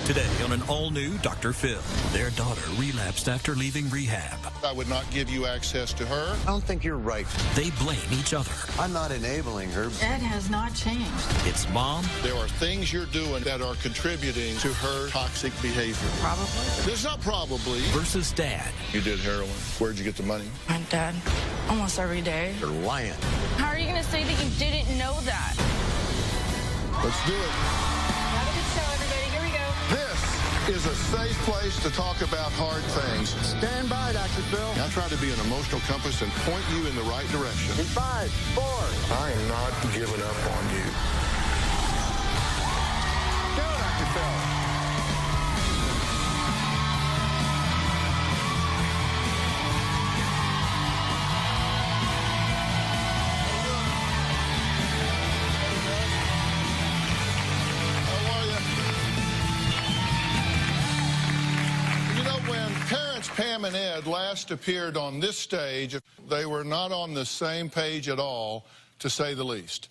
Today on an all-new Dr. Phil, their daughter relapsed after leaving rehab. I would not give you access to her. I don't think you're right. They blame each other. I'm not enabling her. Ed has not changed. It's Mom. There are things you're doing that are contributing to her toxic behavior. Probably. There's not probably. Versus Dad. You did heroin. Where'd you get the money? My dad. Almost every day. You're lying. How are you going to say that you didn't know that? Let's do it. Have a good show, everybody. Here we go. This is a safe place to talk about hard things. Stand by, Dr. Phil. I try to be an emotional compass and point you in the right direction. In 5, 4. I am not giving up on you. Go, Dr. Phil. Pam and Ed last appeared on this stage. They were not on the same page at all, to say the least.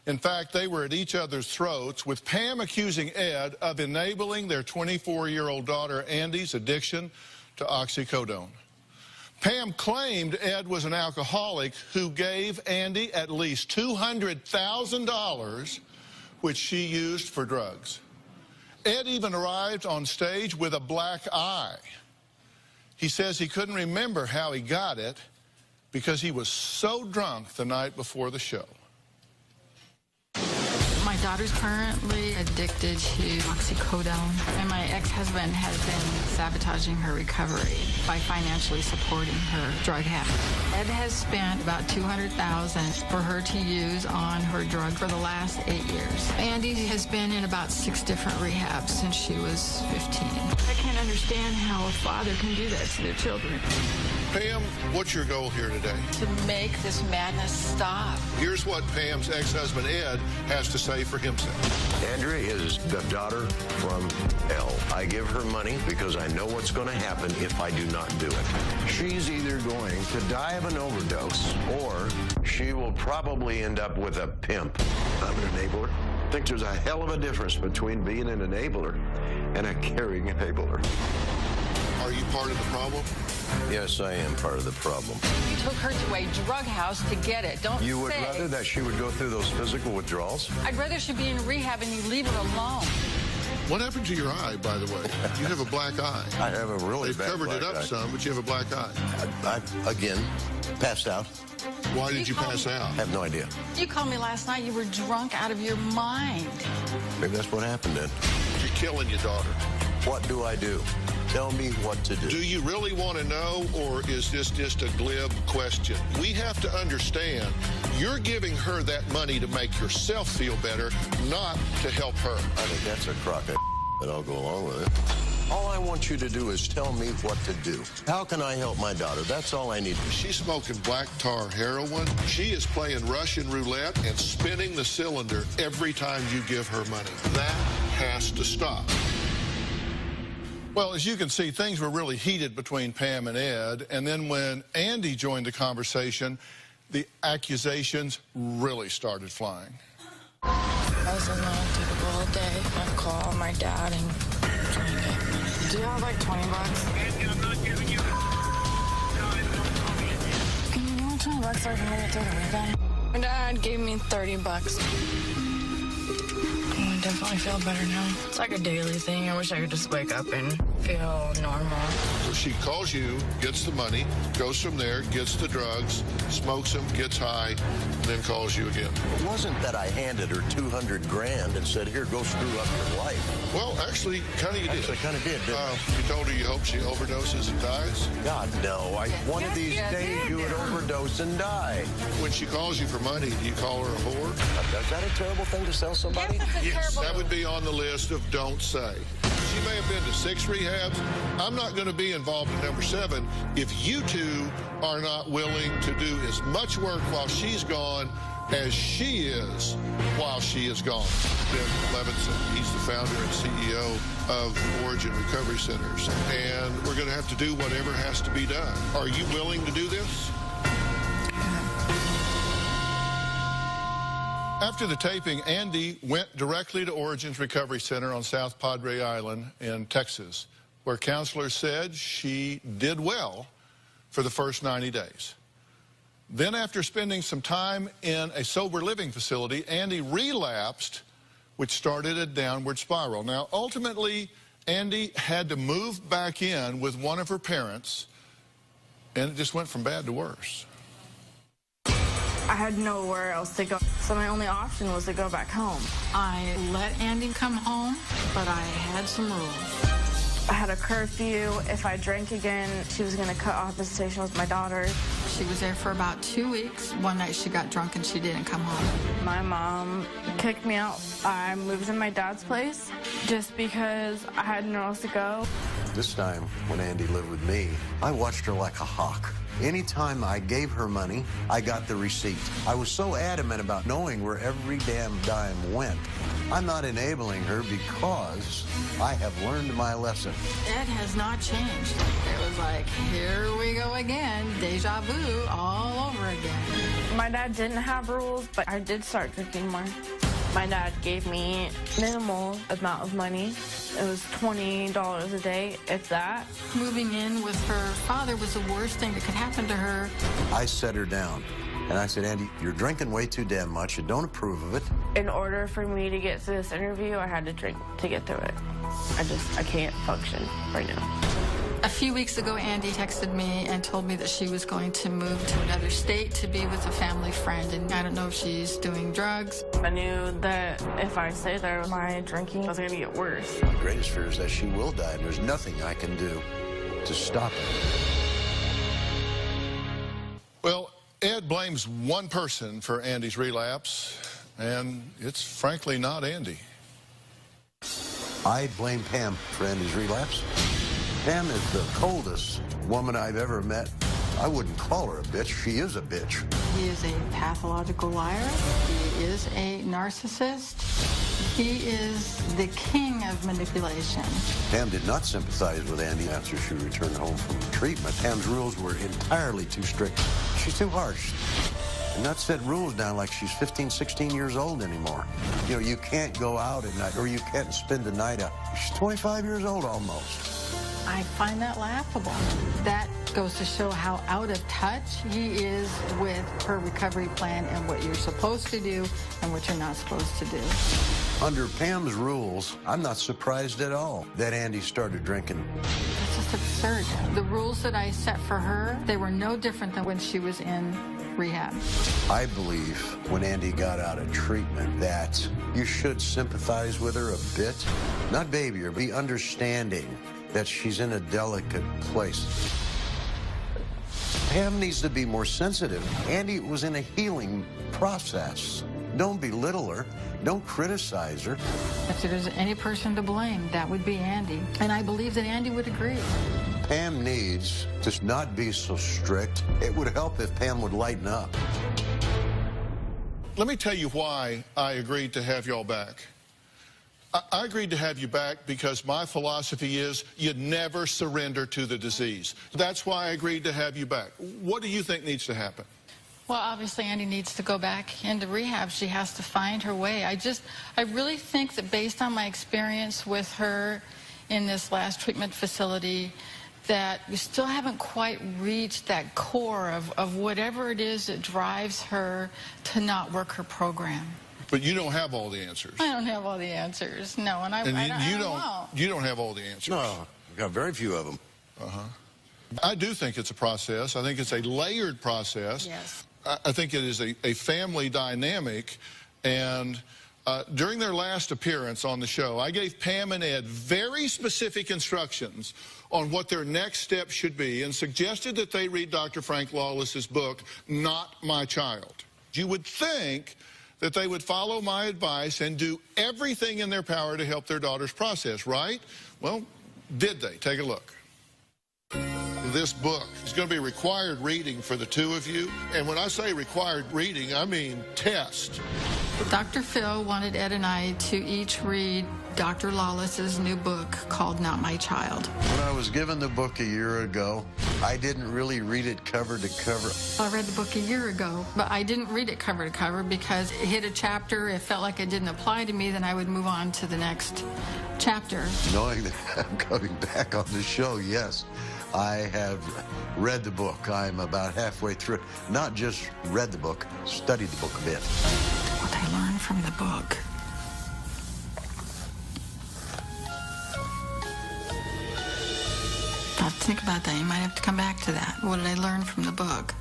In fact, they were at each other's throats, with Pam accusing Ed of enabling their 24-year-old daughter Andy's addiction to oxycodone. Pam claimed Ed was an alcoholic who gave Andy at least $200,000, which she used for drugs. Ed even arrived on stage with a black eye. He says he couldn't remember how he got it because he was so drunk the night before the show. My daughter's currently addicted to oxycodone, and my ex-husband has been sabotaging her recovery by financially supporting her drug habit. Ed has spent about $200,000 for her to use on her drug for the last 8 years. Andy has been in about 6 different rehabs since she was 15. I can't understand how a father can do that to their children. Pam, what's your goal here today? To make this madness stop. Here's what Pam's ex-husband Ed has to say for himself. Andrea is the daughter from hell. I give her money because I know what's going to happen if I do not do it. She's either going to die of an overdose or she will probably end up with a pimp. I'm an enabler. I think there's a hell of a difference between being an enabler and a caring enabler. Are you part of the problem? Yes, I am part of the problem. You took her to a drug house to get it. Don't You would say. rather that she would go through those physical withdrawals? I'd rather she be in rehab and you leave her alone. What happened to your eye, by the way? You have a black eye. I have a really They've bad covered it black up eye. some, but you have a black eye. I again, passed out. Why did you pass out? I have no idea. You called me last night. You were drunk out of your mind. Maybe that's what happened then. You're killing your daughter. What do I do? Tell me what to do. Do you really want to know, or is this just a glib question? We have to understand, you're giving her that money to make yourself feel better, not to help her. I think that's a crock of but I'll go along with it. All I want you to do is tell me what to do. How can I help my daughter? That's all I need. She's smoking black tar heroin. She is playing Russian roulette and spinning the cylinder every time you give her money. That has to stop. Well, as you can see, things were really heated between Pam and Ed, and then when Andy joined the conversation, the accusations really started flying. I was in there, took a all day. I'd call my dad and try and get money. Do you have like $20? Can you want $20 so I can bring it through the weekend? My dad gave me $30. I definitely feel better now. It's like a daily thing. I wish I could just wake up and feel normal. So she calls you, gets the money, goes from there, gets the drugs, smokes them, gets high, and then calls you again. It wasn't that I handed her 200 grand and said, here, go screw up your life. Well, actually, kind of you did. Actually, kind of did, didn't I? You told her you hope she overdoses and dies? God, no. One of these days you would overdose and die. When she calls you for money, do you call her a whore? Is that a terrible thing to sell somebody? Yes, that would be on the list of don't say. She may have been to 6 rehabs. I'm not going to be involved in number 7 if you two are not willing to do as much work while she's gone as she is while she is gone. Ben Levinson, he's the founder and CEO of Origin Recovery Centers, and we're going to have to do whatever has to be done. Are you willing to do this? After the taping, Andy went directly to Origins Recovery Center on South Padre Island in Texas, where counselors said she did well for the first 90 days. Then after spending some time in a sober living facility, Andy relapsed, which started a downward spiral. Now, ultimately, Andy had to move back in with one of her parents, and it just went from bad to worse. I had nowhere else to go, so my only option was to go back home. I let Andy come home, but I had some rules. I had a curfew. If I drank again, she was going to cut off visitation with my daughter. She was there for about 2 weeks. One night she got drunk and she didn't come home. My mom kicked me out. I moved in my dad's place just because I had nowhere else to go. This time, when Andy lived with me, I watched her like a hawk. Anytime I gave her money, I got the receipt. I was so adamant about knowing where every damn dime went. I'm not enabling her because I have learned my lesson. Ed has not changed. It was like, here we go again, deja vu all over again. My dad didn't have rules, but I did start drinking more. My dad gave me minimal amount of money. It was $20 a day, if that. Moving in with her father was the worst thing that could happen to her. I set her down, and I said, Andy, you're drinking way too damn much. You don't approve of it. In order for me to get to this interview, I had to drink to get through it. I can't function right now. A few weeks ago, Andy texted me and told me that she was going to move to another state to be with a family friend, and I don't know if she's doing drugs. I knew that if I stayed there, my drinking was going to get worse. My greatest fear is that she will die, and there's nothing I can do to stop it. Well, Ed blames one person for Andy's relapse, and it's frankly not Andy. I blame Pam for Andy's relapse. Pam is the coldest woman I've ever met. I wouldn't call her a bitch. She is a bitch. He is a pathological liar. He is a narcissist. He is the king of manipulation. Pam did not sympathize with Andy after she returned home from treatment. Pam's rules were entirely too strict. She's too harsh. And not set rules down like she's 15, 16 years old anymore. You know, you can't go out at night, or you can't spend the night out. She's 25 years old almost. I find that laughable. That goes to show how out of touch he is with her recovery plan and what you're supposed to do and what you're not supposed to do. Under Pam's rules, I'm not surprised at all that Andy started drinking. It's just absurd. The rules that I set for her, they were no different than when she was in rehab. I believe when Andy got out of treatment that you should sympathize with her a bit. Not baby her, be understanding that she's in a delicate place. Pam needs to be more sensitive. Andy was in a healing process. Don't belittle her. Don't criticize her. If there's any person to blame, that would be Andy. And I believe that Andy would agree. Pam needs to not be so strict. It would help if Pam would lighten up. Let me tell you why I agreed to have y'all back. I agreed to have you back because my philosophy is you never surrender to the disease. That's why I agreed to have you back. What do you think needs to happen? Well, obviously, Andy needs to go back into rehab. She has to find her way. I really think that based on my experience with her in this last treatment facility, that we still haven't quite reached that core of whatever it is that drives her to not work her program. But you don't have all the answers. I don't have all the answers. No, and you don't have all the answers. No, we've got very few of them. I do think it's a process. I think it's a layered process. Yes. I think it is a family dynamic. And during their last appearance on the show, I gave Pam and Ed very specific instructions on what their next step should be and suggested that they read Dr. Frank Lawless's book, Not My Child. You would think that they would follow my advice and do everything in their power to help their daughter's process, right? Well, did they? Take a look. this book is going to be required reading for the two of you. And when I say required reading, I mean test. Dr. Phil wanted Ed and I to each read Dr. Lawless's new book called Not My Child. When I was given the book a year ago, I didn't really read it cover to cover. I read the book a year ago, but I didn't read it cover to cover because it hit a chapter, it felt like it didn't apply to me, then I would move on to the next chapter. Knowing that I'm coming back on the show, yes, I have read the book. I'm about halfway through it. Not just read the book, studied the book a bit. What I learned from the book. Think about that. You might have to come back to that. What did I learn from the book?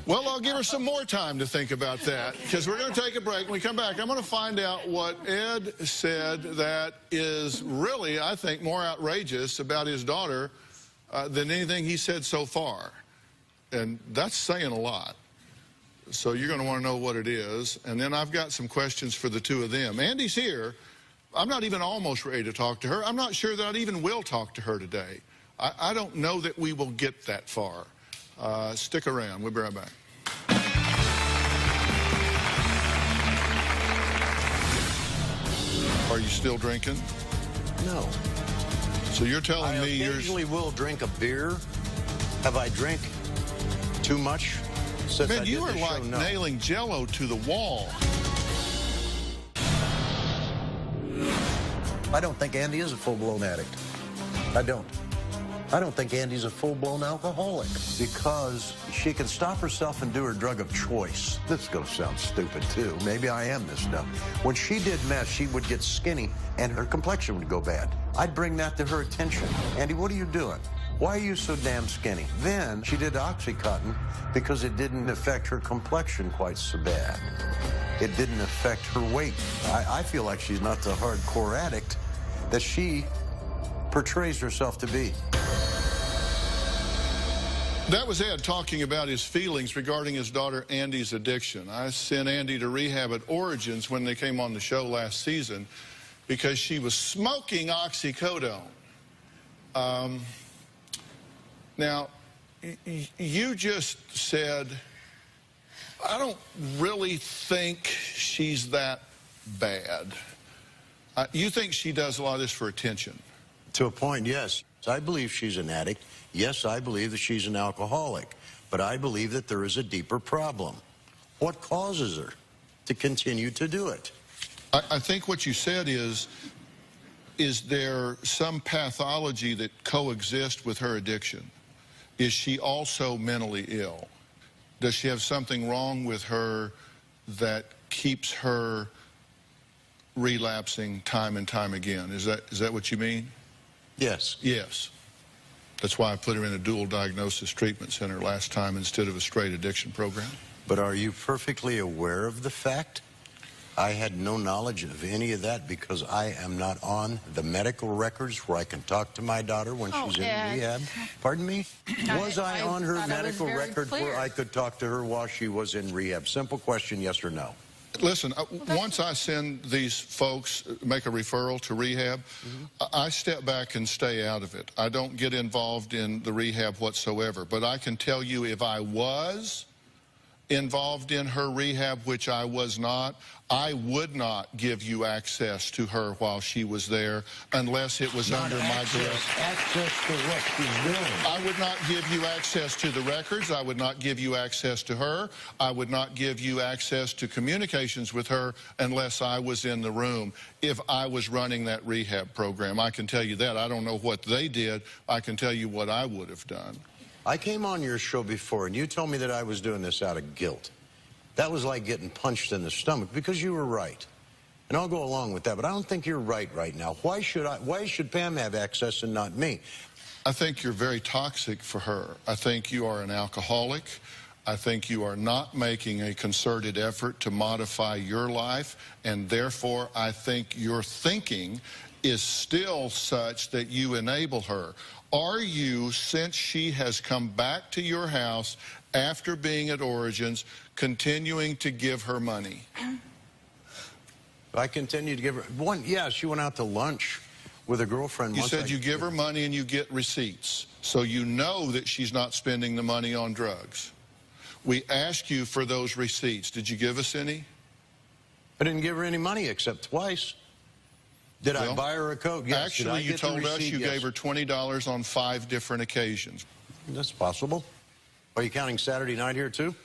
Well, I'll give her some more time to think about that, because we're going to take a break. When we come back, I'm going to find out what Ed said that is really, I think, more outrageous about his daughter than anything he said so far. And that's saying a lot. So you're going to want to know what it is. And then I've got some questions for the two of them. Andy's here. I'm not even almost ready to talk to her. I'm not sure that I even will talk to her today. I don't know that we will get that far. Stick around. We'll be right back. Are you still drinking? No. So you're telling me you're... I occasionally will drink a beer. Have I drank too much since I did the show? Man, you are like nailing Jell-O to the wall. I don't think Andy is a full-blown addict. I don't. I don't think Andy's a full-blown alcoholic because she can stop herself and do her drug of choice. This is going to sound stupid, too. Maybe I am this dumb. When she did meth, she would get skinny and her complexion would go bad. I'd bring that to her attention. Andy, what are you doing? Why are you so damn skinny? Then she did Oxycontin because it didn't affect her complexion quite so bad. It didn't affect her weight. I feel like she's not the hardcore addict that she portrays herself to be. That was Ed talking about his feelings regarding his daughter Andy's addiction. I sent Andy to rehab at Origins when they came on the show last season because she was smoking oxycodone. Now, you just said, I don't really think she's that bad. You think she does a lot of this for attention? To a point, yes. I believe she's an addict. Yes, I believe that she's an alcoholic. But I believe that there is a deeper problem. What causes her to continue to do it? I think what you said is there some pathology that coexists with her addiction? Is she also mentally ill? Does she have something wrong with her that keeps her relapsing time and time again? Is that what you mean? Yes. Yes. That's why I put her in a dual diagnosis treatment center last time instead of a straight addiction program. But are you perfectly aware of the fact? I had no knowledge of any of that because I am not on the medical records where I can talk to my daughter when she's in rehab. Pardon me? Was I on her medical record where I could talk to her while she was in rehab? Simple question, yes or no. Listen, once I send these folks, make a referral to rehab, I step back and stay out of it. I don't get involved in the rehab whatsoever. But I can tell you if I was involved in her rehab, which I was not, I would not give you access to her while she was there unless it was under my direct... Access to what she's doing. I would not give you access to the records. I would not give you access to her. I would not give you access to communications with her unless I was in the room. If I was running that rehab program, I can tell you that. I don't know what they did. I can tell you what I would have done. I came on your show before, and you told me that I was doing this out of guilt. That was like getting punched in the stomach, because you were right. And I'll go along with that, but I don't think you're right now. Why should Pam have access and not me? I think you're very toxic for her. I think you are an alcoholic. I think you are not making a concerted effort to modify your life, and therefore I think your thinking is still such that you enable her. Are you, since she has come back to your house after being at Origins, continuing to give her money? I continue to give her... Yeah, she went out to lunch with a girlfriend. You said you give her money and you get receipts, so you know that she's not spending the money on drugs. We asked you for those receipts. Did you give us any? I didn't give her any money except twice. Did I buy her a Coke? Yes. Actually, you told us you gave her $20 on 5 different occasions. That's possible. Are you counting Saturday night here, too?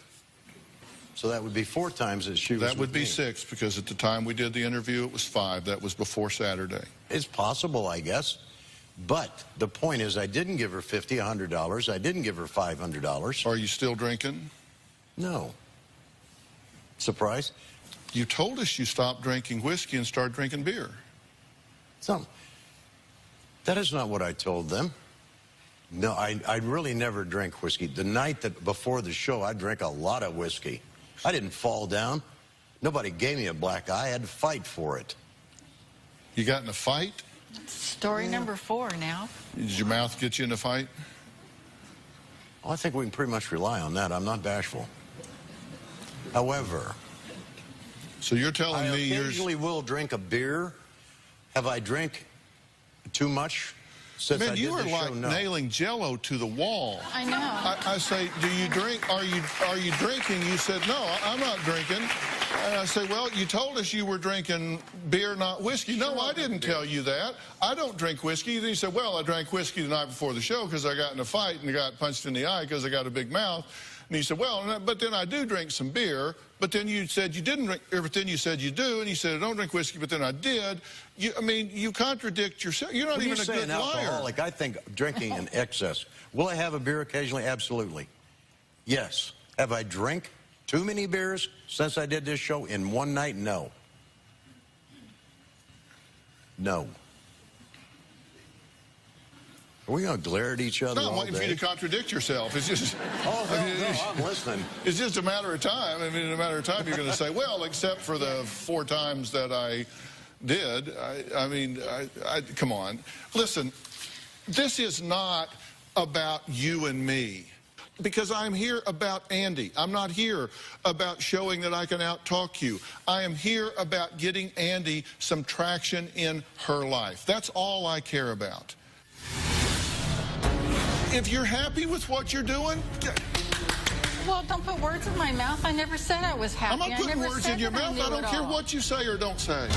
So that would be 4 times that she was That would with be me. 6, because at the time we did the interview, it was 5. That was before Saturday. It's possible, I guess. But the point is, I didn't give her $50, $100. I didn't give her $500. Are you still drinking? No. Surprise? You told us you stopped drinking whiskey and started drinking beer. So, that is not what I told them. No, I really never drink whiskey. The night that before the show, I drank a lot of whiskey. I didn't fall down. Nobody gave me a black eye. I had to fight for it. You got in a fight? Story number 4 now. Did your mouth get you in a fight? Well, I think we can pretty much rely on that. I'm not bashful. However, so you're telling I me you're... occasionally will drink a beer. Have I drank too much since I Man, did you are this like show? No. nailing Jell-O to the wall. I know. I say, do you drink? Are you drinking? You said, no, I'm not drinking. And I say, well, you told us you were drinking beer, not whiskey. No, I didn't tell you that. I don't drink whiskey. Then you said, well, I drank whiskey the night before the show because I got in a fight and got punched in the eye because I got a big mouth. And he said, well, but then I do drink some beer. But then you said you didn't drink, but then you said you do, and you said I don't drink whiskey, but then I did. I mean, you contradict yourself. You're not even a good liar. Like, I think drinking in excess. Will I have a beer occasionally? Absolutely. Yes. Have I drank too many beers since I did this show in one night? No. No. Are we going to glare at each other No, I'm all waiting for day? you to contradict yourself. It's just... Oh, no, I'm listening. It's just a matter of time. I mean, in a matter of time, you're going to say, well, except for the 4 times that I did. I mean, come on. Listen, this is not about you and me. Because I'm here about Andy. I'm not here about showing that I can out-talk you. I am here about getting Andy some traction in her life. That's all I care about. If you're happy with what you're doing... Well, don't put words in my mouth. I never said I was happy. I'm not putting words in your mouth. I don't care what you say or don't say.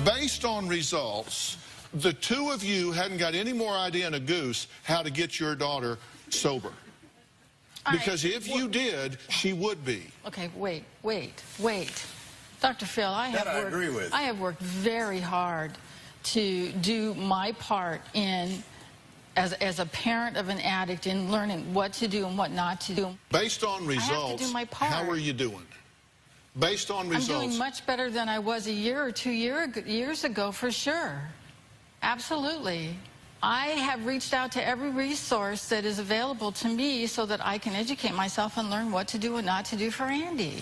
Based on results, the 2 of you hadn't got any more idea than a goose how to get your daughter sober. Because if you did, she would be. Okay, wait. Dr. Phil, I have worked very hard to do my part in, as a parent of an addict, in learning what to do and what not to do. Based on results, I have to do my part. How are you doing? Based on results. I'm doing much better than I was a year or 2 years ago, for sure. Absolutely. I have reached out to every resource that is available to me so that I can educate myself and learn what to do and not to do for Andy.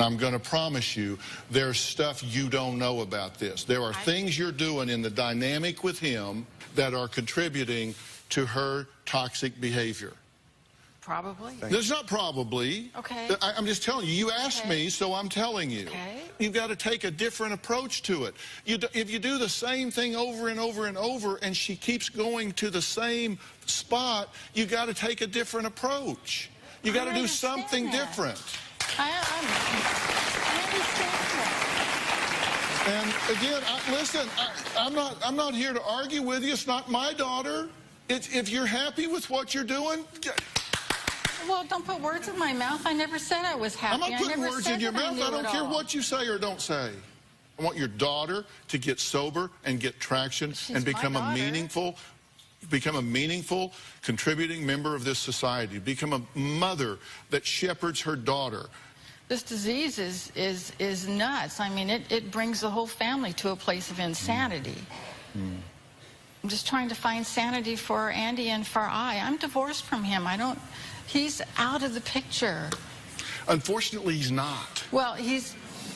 I'm going to promise you there's stuff you don't know about this. There are things you're doing in the dynamic with him that are contributing to her toxic behavior. Probably. There's not probably. Okay. I'm just telling you. You asked me, so I'm telling you. Okay. You've got to take a different approach to it. If you do the same thing over and over and over and she keeps going to the same spot, you got to take a different approach. You got to do something different. I understand that. And again, listen, I'm not here to argue with you. It's not my daughter. If you're happy with what you're doing... Well, don't put words in my mouth. I never said I was happy. I'm not putting words in your mouth. I don't care what you say or don't say. I want your daughter to get sober and get traction and become a meaningful, contributing member of this society. Become a mother that shepherds her daughter. This disease is nuts. I mean, it brings the whole family to a place of insanity. I'm just trying to find sanity for Andy and for I'm divorced from him. He's out of the picture. Unfortunately, he's not. Well,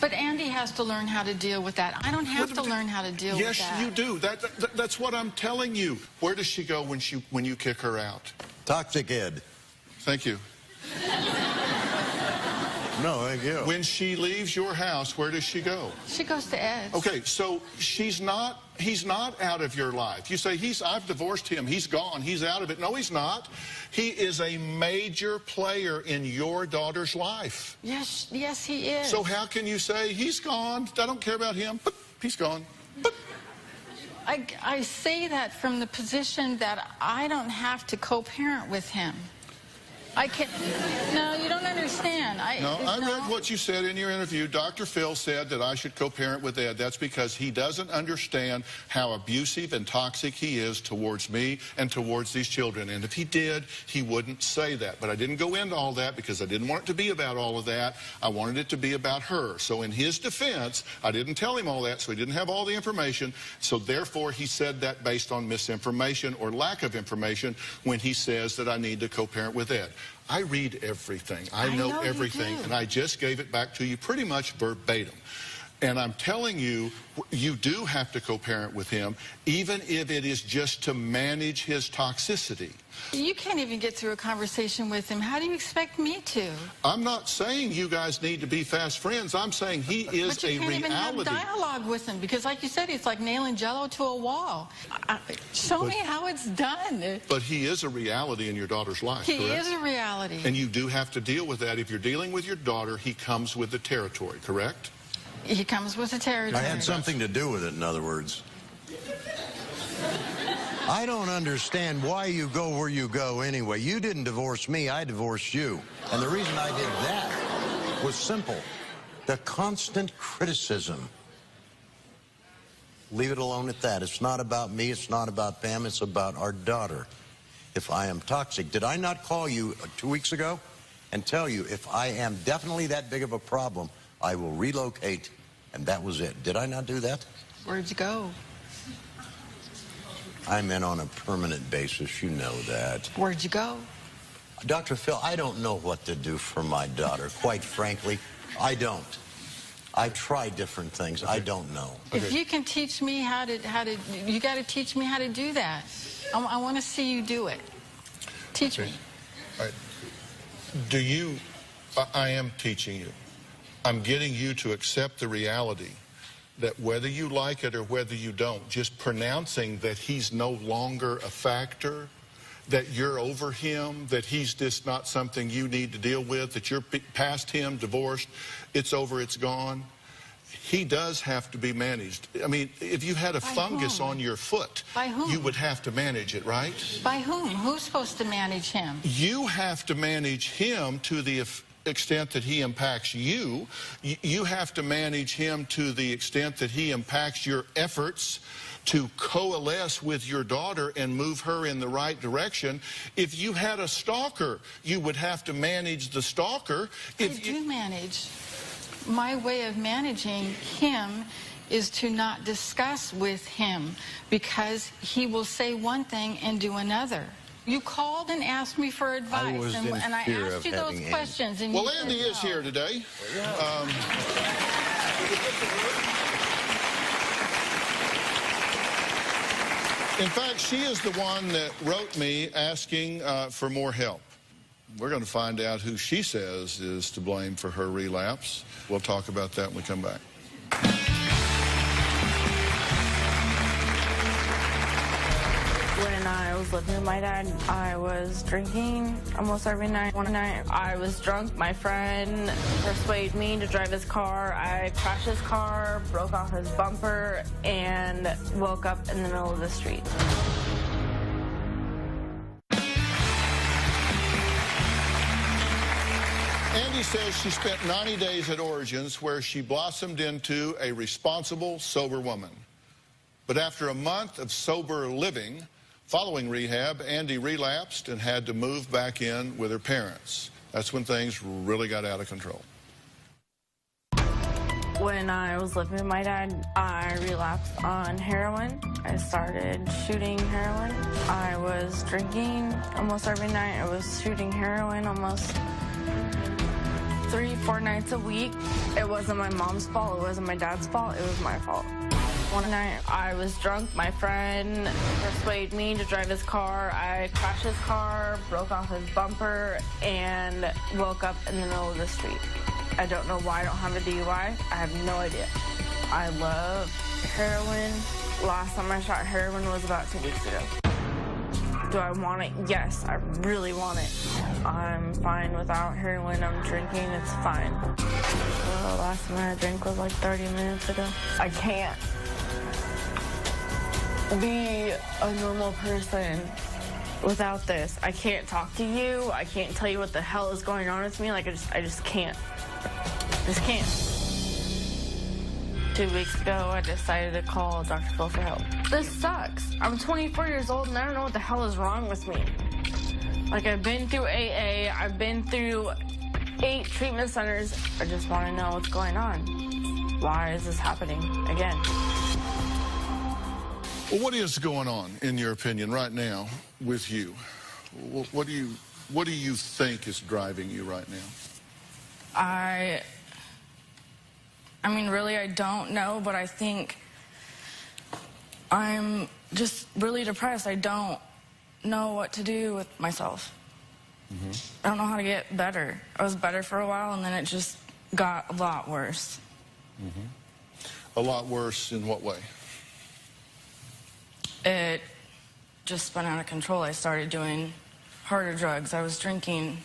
but Andy has to learn how to deal with that. I don't have to learn how to deal with that. Yes, you do. That's what I'm telling you. Where does she go when you kick her out? Toxic Ed. Thank you. No, thank you. When she leaves your house, where does she go? She goes to Ed's. Okay, so he's not out of your life. You say, I've divorced him, he's gone, he's out of it. No, he's not. He is a major player in your daughter's life. Yes, he is. So how can you say, he's gone, I don't care about him, but he's gone. But I say that from the position that I don't have to co-parent with him. I can't. No, you don't understand. I read what you said in your interview. Dr. Phil said that I should co-parent with Ed. That's because he doesn't understand how abusive and toxic he is towards me and towards these children. And if he did, he wouldn't say that. But I didn't go into all that because I didn't want it to be about all of that. I wanted it to be about her. So in his defense, I didn't tell him all that, so he didn't have all the information. So therefore, he said that based on misinformation or lack of information when he says that I need to co-parent with Ed. I read everything. I know everything, and I just gave it back to you pretty much verbatim. And I'm telling you, you do have to co-parent with him, even if it is just to manage his toxicity. You can't even get through a conversation with him. How do you expect me to? I'm not saying you guys need to be fast friends. I'm saying he is a reality. But you can't even have dialogue with him because, like you said, it's like nailing Jell-O to a wall. Show me how it's done. But he is a reality in your daughter's life, correct? He is a reality. And you do have to deal with that. If you're dealing with your daughter, he comes with the territory, correct? He comes with the territory. I had something to do with it, in other words. I don't understand why you go where you go anyway. You didn't divorce me, I divorced you. And the reason I did that was simple. The constant criticism. Leave it alone at that. It's not about me, it's not about Pam, it's about our daughter. If I am toxic, did I not call you 2 weeks ago and tell you if I am definitely that big of a problem, I will relocate, and that was it. Did I not do that? Where'd you go? I'm in on a permanent basis, you know that. Where'd you go? Dr. Phil, I don't know what to do for my daughter. Quite frankly, I don't. I've tried different things. Okay. I don't know. If you can teach me how to, you got to teach me how to do that. I want to see you do it. Teach me. All right. Do you, I am teaching you. I'm getting you to accept the reality that whether you like it or whether you don't, just pronouncing that he's no longer a factor, that you're over him, that he's just not something you need to deal with, that you're past him, divorced, it's over, it's gone. He does have to be managed. I mean, if you had a fungus on your foot, you would have to manage it, right? By whom? Who's supposed to manage him? You have to manage him to the extent that he impacts you. You have to manage him to the extent that he impacts your efforts to coalesce with your daughter and move her in the right direction. If you had a stalker, you would have to manage the stalker. I do manage. My way of managing him is to not discuss with him because he will say one thing and do another. You called and asked me for advice, and I asked you those questions. And well, Andy is here today. In fact, she is the one that wrote me asking for more help. We're going to find out who she says is to blame for her relapse. We'll talk about that when we come back. When I was living with my dad, I was drinking almost every night. One night, I was drunk. My friend persuaded me to drive his car. I crashed his car, broke off his bumper, and woke up in the middle of the street. Andy says she spent 90 days at Origins where she blossomed into a responsible, sober woman. But after a month of sober living, following rehab, Andy relapsed and had to move back in with her parents. That's when things really got out of control. When I was living with my dad, I relapsed on heroin. I started shooting heroin. I was drinking almost every night. I was shooting heroin almost 3-4 nights a week. It wasn't my mom's fault. It wasn't my dad's fault. It was my fault. One night, I was drunk. My friend persuaded me to drive his car. I crashed his car, broke off his bumper, and woke up in the middle of the street. I don't know why I don't have a DUI. I have no idea. I love heroin. Last time I shot heroin was about 2 weeks ago. Do I want it? Yes, I really want it. I'm fine without heroin. I'm drinking, it's fine. The last time I drank was like 30 minutes ago. I can't be a normal person without this. I can't talk to you. I can't tell you what the hell is going on with me. Like, I just can't. Just can't. 2 weeks ago, I decided to call Dr. Phil for help. This sucks. I'm 24 years old and I don't know what the hell is wrong with me. Like, I've been through AA, I've been through 8 treatment centers. I just want to know what's going on. Why is this happening again? Well, what is going on, in your opinion, right now with you? What do you think is driving you right now? I mean, really, I don't know, but I think I'm just really depressed. I don't know what to do with myself. I don't know how to get better. I was better for a while, and then it just got a lot worse. A lot worse in what way? It just spun out of control. I started doing harder drugs. I was drinking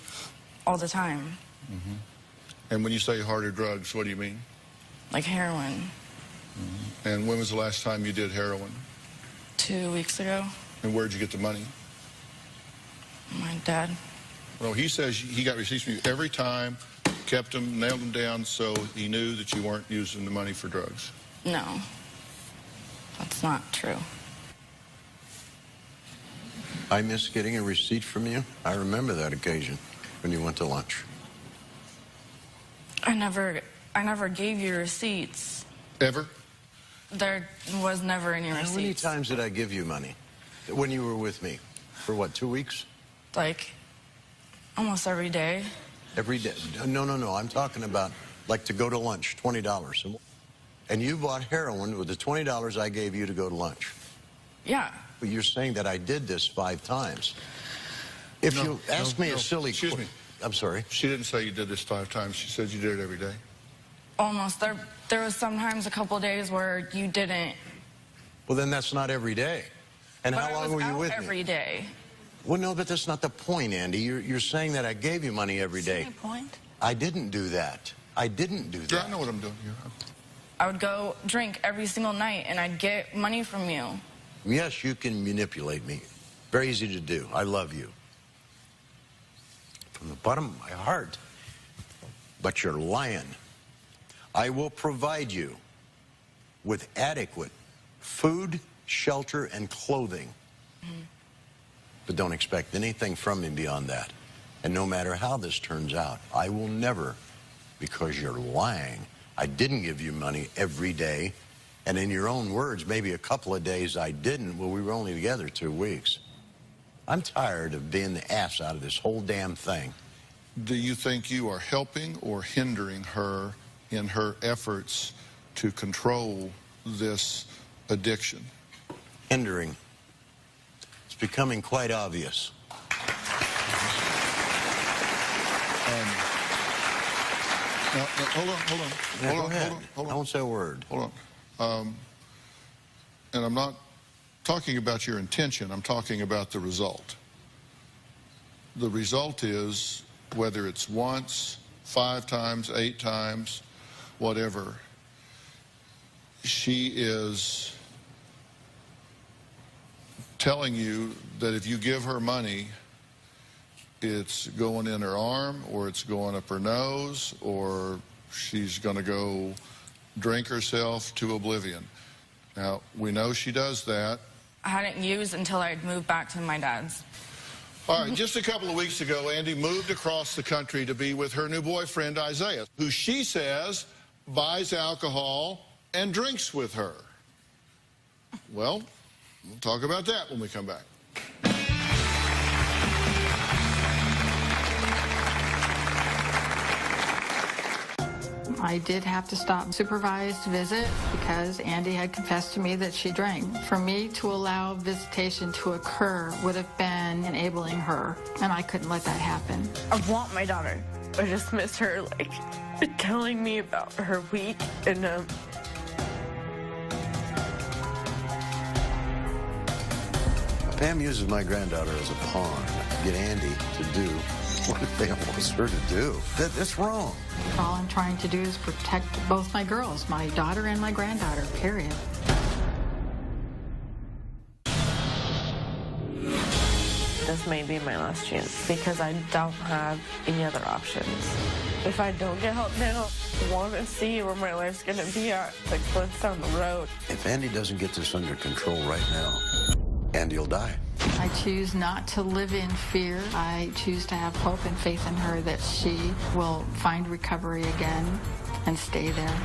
all the time. And when you say harder drugs, what do you mean? Like heroin. And when was the last time you did heroin? 2 weeks ago. And where'd you get the money? My dad. Well, he says he got receipts from you every time, kept them, nailed them down, so he knew that you weren't using the money for drugs. No, that's not true. I miss getting a receipt from you. I remember that occasion when you went to lunch. I never gave you receipts. Ever? There was never any receipts. How many times did I give you money when you were with me? For what, 2 weeks? Like, almost every day. Every day? No. I'm talking about, like, to go to lunch, $20. And you bought heroin with the $20 I gave you to go to lunch. Yeah. But you're saying that I did this 5 times. If you ask me a silly question. Excuse me. I'm sorry. She didn't say you did this 5 times. She said you did it every day. Almost. There was sometimes a couple days where you didn't. Well, then that's not every day. And But how long were you with me? every day. Well, no, but that's not the point, Andy. You're saying that I gave you money every day. That's my point. I didn't do that. I didn't do that. Yeah, I know what I'm doing here. I would go drink every single night, and I'd get money from you. Yes, you can manipulate me. Very easy to do. I love you. From the bottom of my heart. But you're lying. I will provide you with adequate food, shelter, and clothing. But don't expect anything from me beyond that. And no matter how this turns out, I will never, because you're lying. I didn't give you money every day. And in your own words, maybe a couple of days I didn't. Well, we were only together 2 weeks. I'm tired of being the ass out of this whole damn thing. Do you think you are helping or hindering her in her efforts to control this addiction? Hindering. It's becoming quite obvious. Now, hold on. I won't say a word. Hold on. And I'm not talking about your intention. I'm talking about the result. The result is, whether it's once, 5 times, 8 times, whatever, she is telling you that if you give her money, it's going in her arm, or it's going up her nose, or she's going to go drink herself to oblivion. Now, we know she does that. I hadn't used until I'd moved back to my dad's. All right, just a couple of weeks ago, Andy moved across the country to be with her new boyfriend, Isaiah, who she says buys alcohol and drinks with her. Well, we'll talk about that when we come back. I did have to stop supervised visit because Andy had confessed to me that she drank. For me to allow visitation to occur would have been enabling her, and I couldn't let that happen. I want my daughter. I just miss her, like, telling me about her week and Pam uses my granddaughter as a pawn to get Andy to do what they wants her to do. That's wrong. All I'm trying to do is protect both my girls, my daughter and my granddaughter, period. this may be my last chance because I don't have any other options. If I don't get help now, I want to see where my life's going to be at 6 months down the road. If Andy doesn't get this under control right now, Andy will die. I choose not to live in fear. I choose to have hope and faith in her that she will find recovery again and stay there.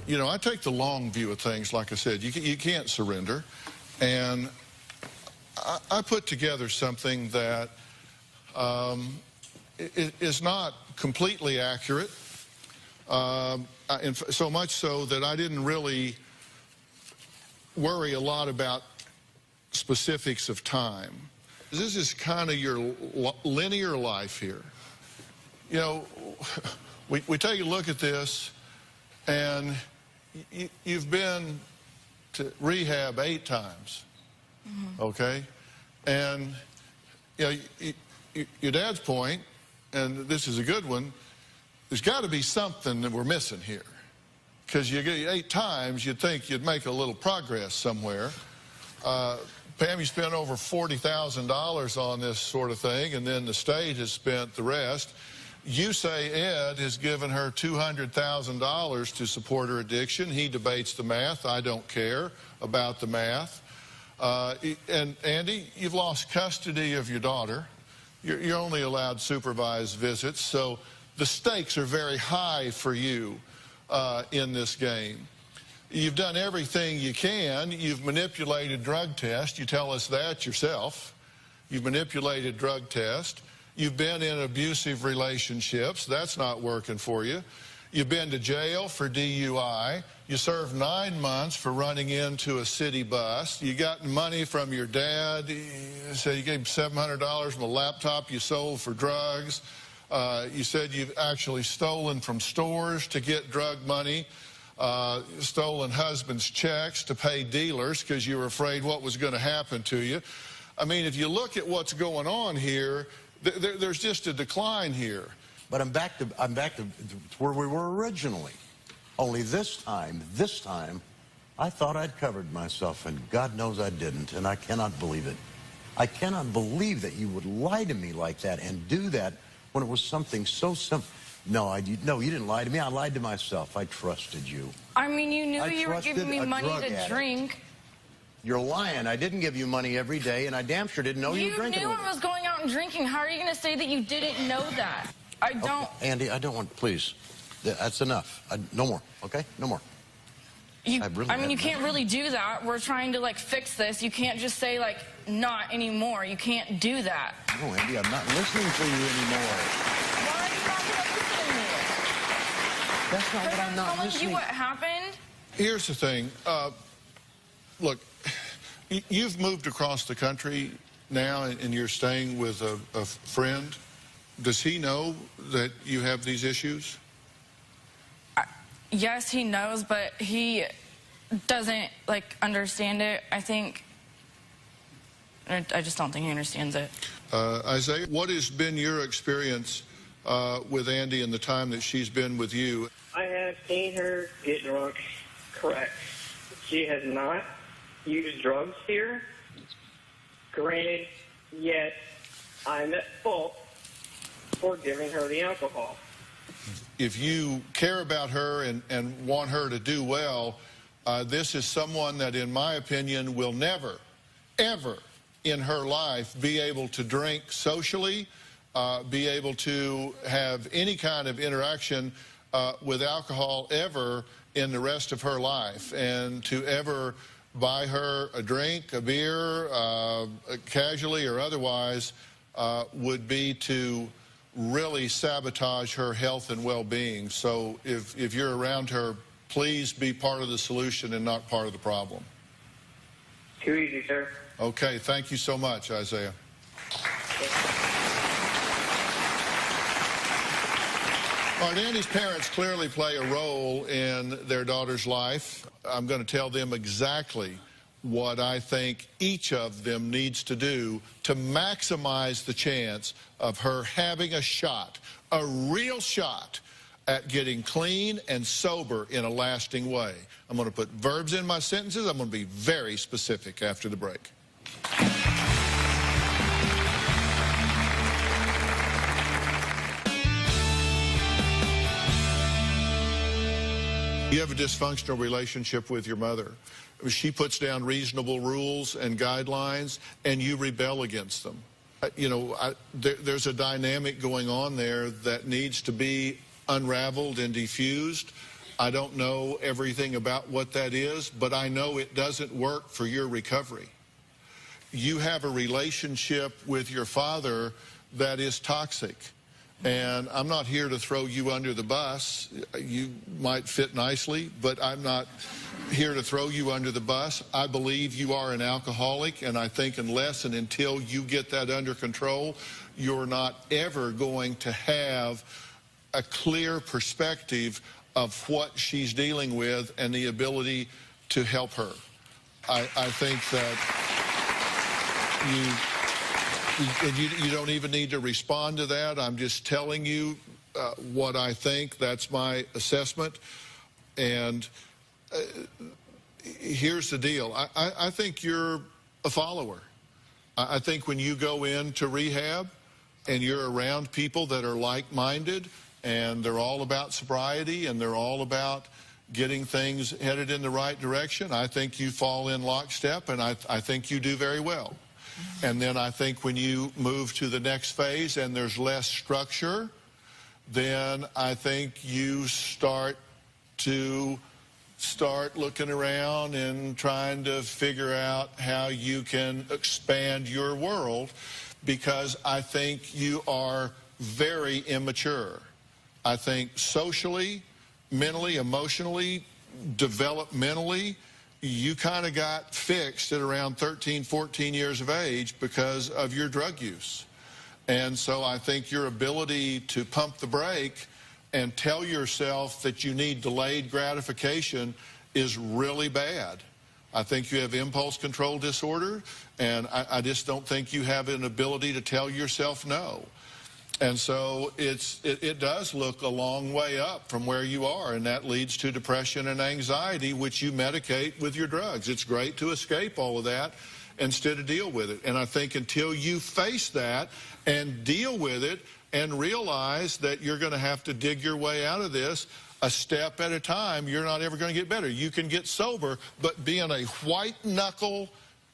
You know, I take the long view of things. Like I said, you can't surrender. And I put together something that is not completely accurate, and so much so that I didn't really worry a lot about specifics of time. This is kind of your linear life here. You know, we take a look at this, and you've been to rehab 8 times, okay? And, you know, your dad's point, and this is a good one, there's got to be something that we're missing here. Because you get 8 times, you'd think you'd make a little progress somewhere. Pam, you spent over $40,000 on this sort of thing, and then the state has spent the rest. You say Ed has given her $200,000 to support her addiction. He debates the math. I don't care about the math. And Andy, you've lost custody of your daughter. You're only allowed supervised visits, so the stakes are very high for you in this game. You've done everything you can. You've manipulated drug tests. You tell us that yourself. You've manipulated drug tests. You've been in abusive relationships. That's not working for you. You've been to jail for DUI. You served 9 months for running into a city bus. You got money from your dad. You said you gave him $700 from a laptop you sold for drugs. You said you've actually stolen from stores to get drug money. Stolen husband's checks to pay dealers because you were afraid what was going to happen to you. I mean, if you look at what's going on here, there's just a decline here. But I'm back to where we were originally. Only this time, I thought I'd covered myself, and God knows I didn't, and I cannot believe it. I cannot believe that you would lie to me like that and do that when it was something so simple. No, you didn't lie to me. I lied to myself. I trusted you. I mean, you knew you were giving me money to drink. You're lying. I didn't give you money every day, and I damn sure didn't know you were drinking. You knew I was going out and drinking. How are you going to say that you didn't know that? I don't. Okay, Andy, I don't want, please. That's enough. No more, okay? No more. I mean, you can't really do that. We're trying to, like, fix this. You can't just say, like, not anymore. You can't do that. No, Andy, I'm not listening to you anymore. Why are you not going to listen to me? That's not what I'm not listening. Telling you what happened? Here's the thing. Look, you've moved across the country now, and you're staying with a friend. Does he know that you have these issues? Yes, he knows, but he doesn't, like, understand it. I just don't think he understands it. Isaiah, what has been your experience with Andy in the time that she's been with you? I have seen her get drunk, correct. She has not used drugs here. Granted, yet I'm at fault for giving her the alcohol. If you care about her and want her to do well, this is someone that, in my opinion, will never, ever in her life be able to drink socially, be able to have any kind of interaction with alcohol ever in the rest of her life. And to ever buy her a drink, a beer, casually or otherwise, would be to really sabotage her health and well-being. So if you're around her, please be part of the solution and not part of the problem. Too easy, sir. Okay, thank you so much, Isaiah. All right, Andy's parents clearly play a role in their daughter's life. I'm going to tell them exactly what I think each of them needs to do to maximize the chance of her having a shot, a real shot, at getting clean and sober in a lasting way. I'm going to put verbs in my sentences. I'm going to be very specific after the break. You have a dysfunctional relationship with your mother. She puts down reasonable rules and guidelines, and you rebel against them. You know, there's a dynamic going on there that needs to be unraveled and diffused. I don't know everything about what that is, but I know it doesn't work for your recovery. You have a relationship with your father that is toxic. And I'm not here to throw you under the bus. You might fit nicely, but I'm not here to throw you under the bus. I believe you are an alcoholic, and I think unless and until you get that under control, you're not ever going to have a clear perspective of what she's dealing with and the ability to help her. I think that you don't even need to respond to that. I'm just telling you what I think. That's my assessment. And here's the deal. I think you're a follower. I think when you go into rehab and you're around people that are like-minded and they're all about sobriety and they're all about getting things headed in the right direction, I think you fall in lockstep, and I think you do very well. And then I think when you move to the next phase and there's less structure, then I think you start looking around and trying to figure out how you can expand your world, because I think you are very immature. I think socially, mentally, emotionally, developmentally, you kind of got fixed at around 13, 14 years of age because of your drug use. And so I think your ability to pump the brake and tell yourself that you need delayed gratification is really bad. I think you have impulse control disorder, and I just don't think you have an ability to tell yourself no. And so it does look a long way up from where you are, and that leads to depression and anxiety, which you medicate with your drugs. It's great to escape all of that instead of deal with it. And I think until you face that and deal with it and realize that you're going to have to dig your way out of this a step at a time, you're not ever going to get better. You can get sober, but being a white-knuckle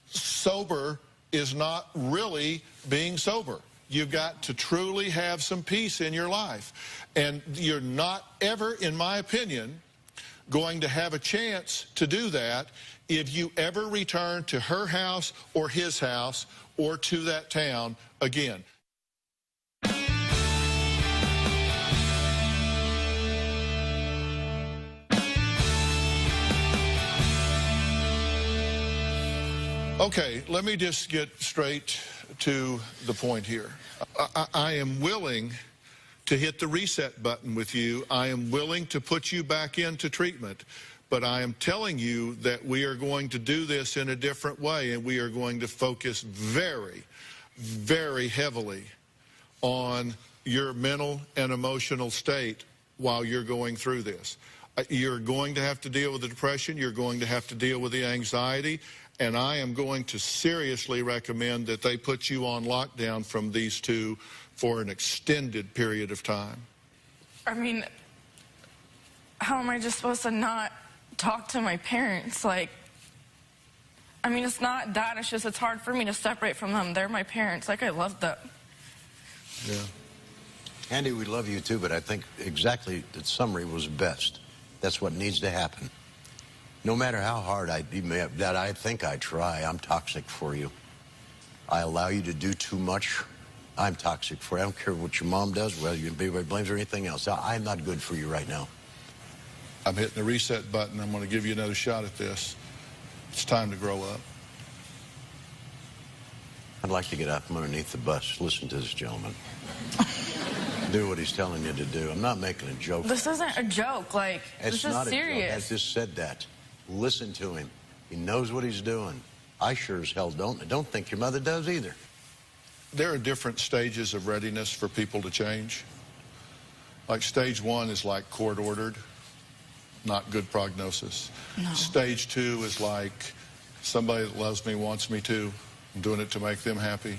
sober is not really being sober. You've got to truly have some peace in your life. And you're not ever, in my opinion, going to have a chance to do that if you ever return to her house or his house or to that town again. Okay, let me just get straight to the point here. I am willing to hit the reset button with you. I am willing to put you back into treatment, but I am telling you that we are going to do this in a different way, and we are going to focus very, very heavily on your mental and emotional state while you're going through this. You're going to have to deal with the depression. You're going to have to deal with the anxiety. And I am going to seriously recommend that they put you on lockdown from these two for an extended period of time. I mean, how am I just supposed to not talk to my parents? Like, I mean, it's not that. It's just it's hard for me to separate from them. They're my parents. Like, I love them. Yeah. Andy, we love you too, but I think exactly the summary was best. That's what needs to happen. No matter how hard I think I try, I'm toxic for you. I allow you to do too much. I'm toxic for you. I don't care what your mom does, whether anybody blames or anything else. I'm not good for you right now. I'm hitting the reset button. I'm going to give you another shot at this. It's time to grow up. I'd like to get out from underneath the bus. Listen to this gentleman. Do what he's telling you to do. I'm not making a joke. This isn't a joke. Like, It's this is not serious. a joke. I just said that. Listen to him. He knows what he's doing. I sure as hell don't. I don't think your mother does either. There are different stages of readiness for people to change. Like stage 1 is like court ordered, not good prognosis. No. Stage 2 is like somebody that loves me wants me to. I'm doing it to make them happy.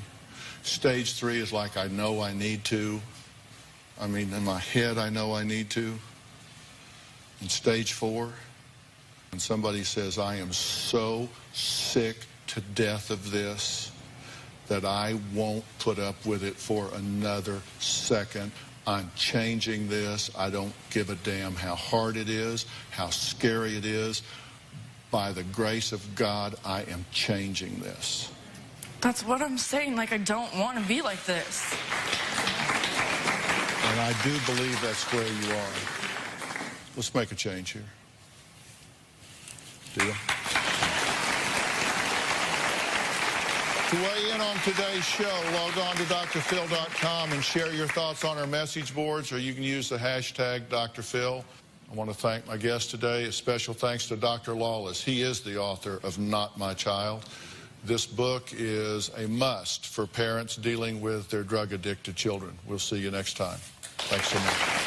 Stage 3 is like I know I need to. I mean, in my head, I know I need to. And stage 4, when somebody says, I am so sick to death of this that I won't put up with it for another second. I'm changing this. I don't give a damn how hard it is, how scary it is. By the grace of God, I am changing this. That's what I'm saying. Like, I don't want to be like this. And I do believe that's where you are. Let's make a change here. Deal? To weigh in on today's show, log on to drphil.com and share your thoughts on our message boards, or you can use the hashtag DrPhil. I want to thank my guest today. A special thanks to Dr. Lawless. He is the author of Not My Child. This book is a must for parents dealing with their drug-addicted children. We'll see you next time. Thanks so much.